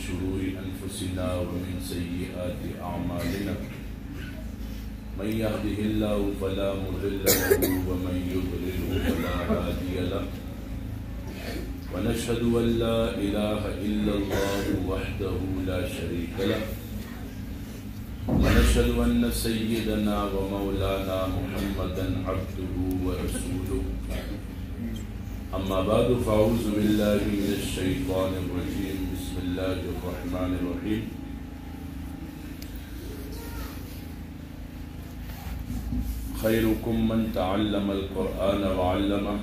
شرور أنفسنا ومن سيئات أعمالنا من يهده الله فلا مضل له ومن يضلل فلا هادي له ونشهد أن لا إله إلا الله وحده لا شريك له ونشهد أن سيدنا ومولانا محمدا عبده ورسوله أما بعد فأعوذ بالله من الشيطان الرجيم بسم الله الرحمن الرحيم خيركم من تعلم القرآن وعلمه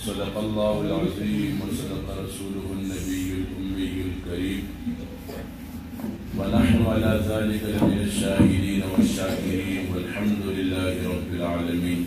صدق الله العظيم وصدق رسوله النبي الأمي الكريم ونحن على ذلك لمن الشاهدين والشاكرين والحمد لله رب العالمين।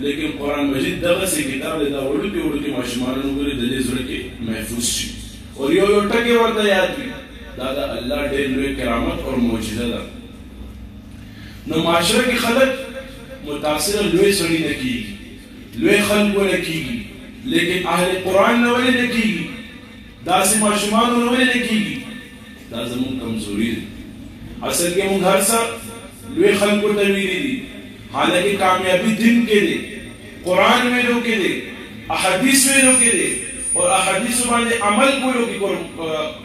لیکن قرآن مجید دغه سي کتاب دا وړوکی ماشومانو وګوري د دې زړه کې محفوظ شي او یو ټکی ورته یاد وي دا د الله ډېر لوی کرامت او معجزه ده. نو معاشره کې خلک متاثر لوی سړي نه کېږي، لوی خلک ونه کېږي، لیکن اهل قرآن نه ولې نه کېږي، داسې ماشومانو نه ولې نه کېږي؟ دا زموږ کمزوري ده. اصل کې موږ هر څه لوی خلکو ته ویلي دي، حالانکه کامیابی دین کې دی، قرآن ویلو کې دی، احادیث ویلو کې دی اور احادیث باندې عمل کولو کې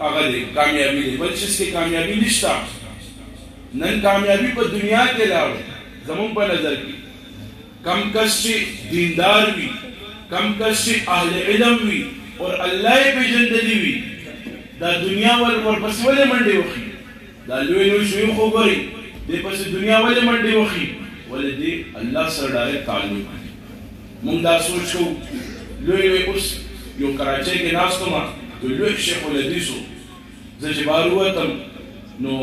هغه دی کامیابی دی، بل چیز کې کامیابی نشته. نن کامیابی په دنیا کې لاړو زموږ په نظر کې کم کس چې دیندار وي، کم کس چې اهل علم وي اور الله یې پېژندلی وي، دا دنیا ورپسې ولې منډې وخي؟ دا لوی لوی شیوخ وګورئ دې پسې دنیا ولې منډې وخي؟ ولې دې الله سره ډایرکټ تعلق دی. موږ دا سوچ کوو لوی اوس یو کراچۍ کې ناست وم، یو لوی شیخ الحدیث و، زه چې بهر ووتم نو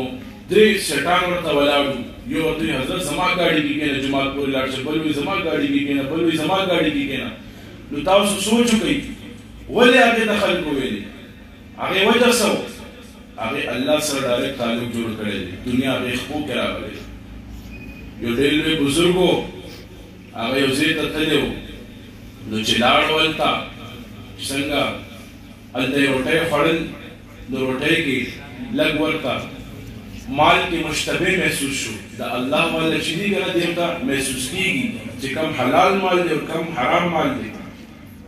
3 سیټان ورته ولاړ وو. یو ورته وایي حضرت زما ګاډي کې کېنه جومات پورې لاړ شه، بل وایي زما ګاډي کې کېنه، بل وایي زما ګاډي کې کېنه. نو تاسو سوچ وکړئ ولې هغې ته خلکو ویلې؟ هغې وجه څه و؟ هغې الله سره ډایرکټ تعلق جوړ کړی دی، دنیا هغې خپو کې راغلی. یو ډېر لوی بزرګ و، هغه یو ځای ته تللی و، نو چې لاړ و هلته چې څنګه هلته یې روټۍ خوړل، نو روټۍ کې لږ ورته مال کې مشتبه محسوس شو. د الله والا چې دي که نه دې ته محسوس کېږي چې کم حلال مال دی او کم حرام مال دی.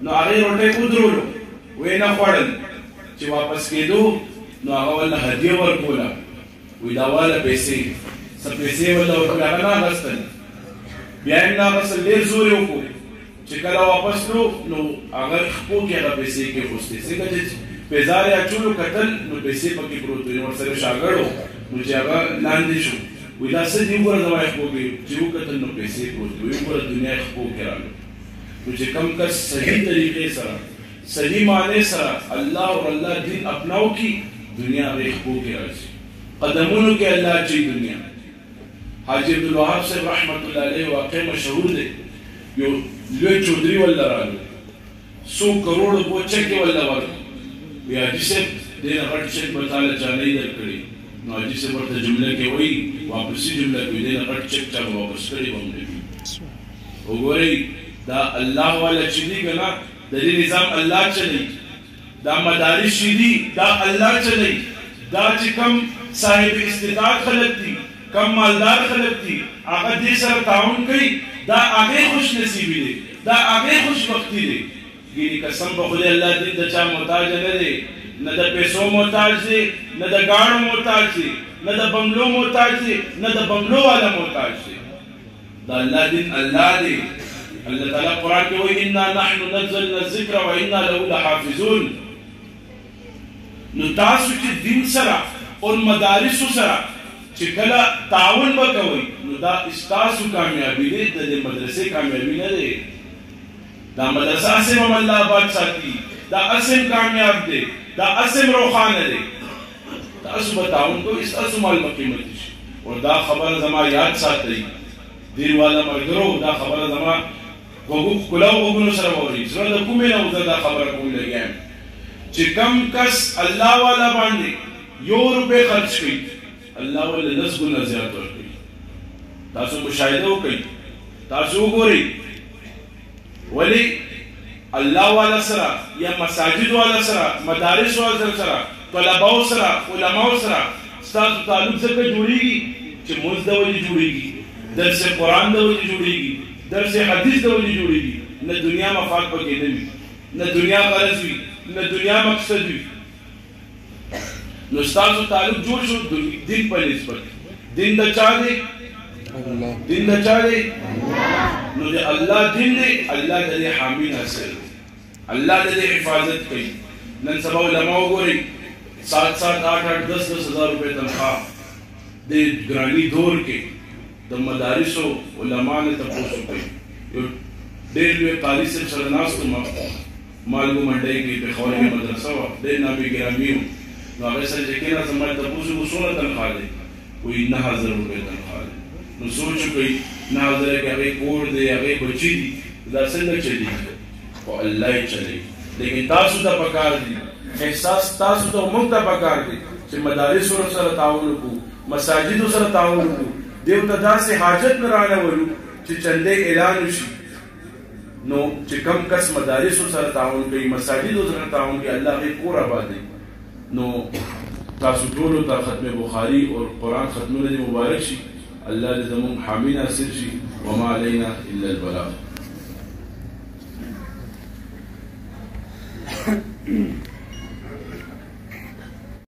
نو هغې روټۍ ودرولو، ویې نه خوړل. چې واپس کېدو نو هغه ولله هدیه ورکوله، وایي دا واله پیسې، څه پیسې ولله ورکړې، هغه نه اخیستل. بیا یې نه اخیستل، ډېر زور یې وکړو. چې کله واپس کړو نو هغه خپو کې هغه پیسې کېښوستې، ځکه چې پیزار یې اچولو کتل نو پیسې پکې پروت وې. ورسره شاګرد و نو چې هغه لاندې شو، وایي دا څه دي وګوره زما یې خپو کې، چې وکتل نو پیسې پروت وې، وګوره دنیا یې خپو کې راغلو. نو چې کم کس صحیح طریقې سره صحیح معنی سره الله اور الله دین اپناو کی، دنیا هغې خپو کې راځي، قدمونو کې الله اچوي دنیا. حاجي عبدالوهاب صاحب رحمت الله علیه واقع مشهور دی، یو لوی چودري ولله راغلو، 100 کروڑ روپو چک یې ولله ورکړو. وایي حاجي صاحب دې نه غټ چک به تاله چا نه درکړي. نو حاجي صاحب ورته جمله کې وایي، واپسي جمله کې وایي دې نه غټ چک چا به واپس کړی به هم نه وي. وګورئ دا الله والا چې دي که نه د دې نظام الله چلی، دا مدارس چې دي دا الله چلی. دا چې کم صاحب استطاعت خلک دي، کم مالدار خلک دي، هغه دې سره تعاون کوي، دا هغې خوش نصیبي دی، دا هغې خوشبختي دی. ګینې قسم په خدای الله دین د چا محتاج نه دی، نه د پیسو محتاج دی، نه د ګاڼو محتاج دی، نه د بنګلو محتاج دی، نه د بنګلو والا محتاج دی. دا الله دین الله دی. الله تعالی قرآن کې وایي انا نحن نزلنا الذکر و انا له لحافظون. نو تاسو چې دین سره او مدارسو سره چې کله تعاون وکوئ نو دا ستاسو کامیابي دی، د دې مدرسې کامیابي نه دی. دا مدرسه اسم هم الله آباد ساتي، دا اسم کامیاب دی، دا اسم روښانه دی. تاسو به تعاون کوئ، ستاسو مال به قیمتي شي. او دا خبره زما یاد ساتئ، دیر والا ملګرو، دا خبره زما کلاو وګونو سره واورئ. زړه د کومې نه زه دا خبره کوم لګیا یم چې کم کس الله والا باندې 1 روپۍ خرچ کوي، الله ولې 10 ګونه زیات ورکوي. تاسو مشاهده وکړئ، تاسو وګورئ ولې الله والا سره یا مساجد والا سره، مدارس والا سره، طلباو سره، علماو سره ستاسو تعلق څنګه جوړېږي چې مونځ د ولې جوړېږي، درس قرآن د ولې جوړېږي، درس حدیث د ولې جوړېږي. نه دنیا مفاد پکې نه وي، نه دنیا غرض وي، نه دنیا مقصد وي. نو ستاسو تعلق جوړ شو دین په نسبت. دین د چا دی؟ دین د چا دی؟ نو د الله دین دی، الله د دې حامی ناصر دی، الله د دې حفاظت کوي. نن سبا علما وګورئ 7-7 8-8 10-10 ہزار روپے تنخواہ د ګراني دور کې د مدارسو علما نه تپوس کوي. یو ډېر لوی قاري صاحب سره ناست وم، مالګو منډۍ کې پېښور کې مدرسه وه، ډېر نامي ګرامي وم. نو هغې سره چې کېناستم ما تپوس وکړو څومره تنخواه دی؟ وایي 9000 روپۍ تنخواه دی. نو سوچ وکړئ 9000 کې هغې کور دی، هغې بچي دي، دا څنګه چلی او الله یې چلی لیکن تاسو ته پکار دي احساس تاسو ته موږ ته پکار دي چې مدارس سره تعاون وکړو مساجد سره تعاون وکړو دیو ته داسې حاجت نه راغلو چې چندې اعلان وشي نو چې کم کس مدارس سره تعاون کوي مساجد سره تعاون کوي الله یې پورا باندې نو تاسو ټول ته ختم بخاری او قرآن ختمونه دې مبارک شي الله دې زموږ حامی ناصر شي وما علينا الا البلاغ